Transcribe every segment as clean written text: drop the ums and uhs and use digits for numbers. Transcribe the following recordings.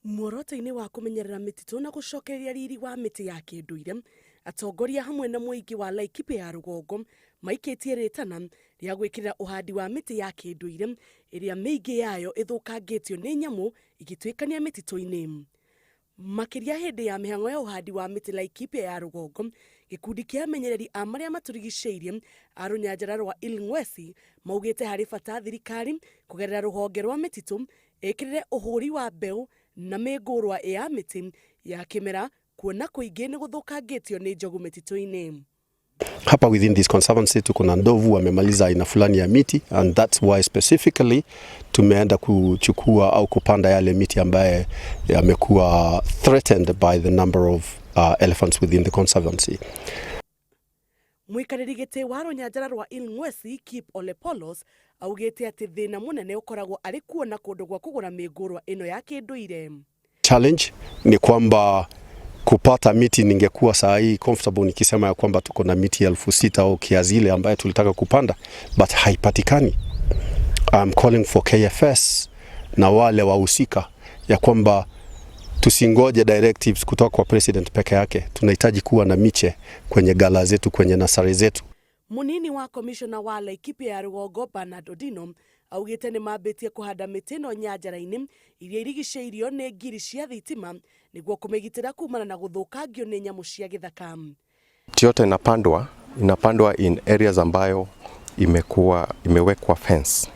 Muoroto-inĩ wa kũmenyerera mĩtitũ na gũcokereria riri wa mĩtĩ ya kĩndũire, atongoria hamwe na mũingĩ wa Laikipia ya rũgongo maikĩtie rĩtana rĩa gwĩkĩrĩra ũhandi wa mĩtĩ ya kĩndũire ĩrĩa mĩingĩ yayo ĩthũkangĩtio nĩ nyamũ igĩtuĩkania mĩtitũ-inĩ. Makĩria hĩndĩ ya mĩhang'o ya ũhandi wa mĩtĩ Laikipia ya rũgongo, gĩkundi kĩa amenyereri a marĩa matũrigicĩirie a rũnyanjara rwa Ilng'wesi maugĩte harĩ bata thirikari kũgerera rũhonge rwa mĩtitũ ĩkĩrĩre ũhũri wa mbeũ na mĩngũrwa ya mĩtĩ ya kĩmera, kuona kũingĩ nĩ gũthũkangĩtio nĩ njogu mĩtitũ-inĩ. Hapa within this conservancy tuko na ndovu wamemaliza aina fulani ya miti, and that's why specifically tumeenda kuchukua au kupanda yale miti ambaye yamekuwa threatened by the number of elephants within the conservancy. Mũikarĩri gĩtĩ wa rũnyanjara rwa Ilng'wesi Kip Olepolos augĩte atĩ thĩna mũnene ũkoragwo arĩ kuona kũndũ gwa kũgũra mĩngũrwa ĩno ya kĩndũire. Challenge ni kwamba kupata miti, ningekuwa saa hii comfortable nikisema ya kwamba tuko na miti 6,000 au kiasi ile ambaye tulitaka kupanda, but haipatikani. I'm calling for KFS na wale wahusika ya kwamba tusingoje directives kutoka kwa president peke yake. Tunahitaji kuwa na miche kwenye gala zetu, kwenye nasari zetu. Munini wa commissioner wa Laikipia ya rũgongo Bernard Odino augĩte nĩ mambĩtie kũhanda mĩtĩ ĩno nyanjara-inĩ iria irigicĩirio nĩ ngiri cia thitima nĩguo kũmĩgitĩra kumana na gũthũkangio nĩ nyamũ cia gĩthaka. Yote inapandwa in areas ambayo imewekwa fence.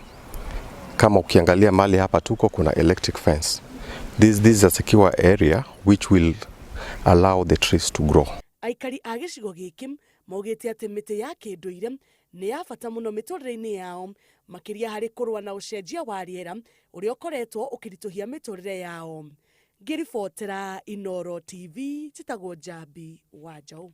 Kama ukiangalia mali hapa tuko kuna electric fence. This is a secure area which will allow the trees to grow. Aikari a gĩcigo gĩkĩ maugĩte atĩ mĩtĩ ya kĩndũire nĩ ya bata mũno mĩtũrĩre-inĩ yao, makĩria harĩ kũrũa na ũcenjia wa rĩera ũrĩa ũkoretwo ũkĩritũhia mĩtũrĩre yao. Ngĩribotera Inooro TV, njĩtagwo Njambi Wanjaũ.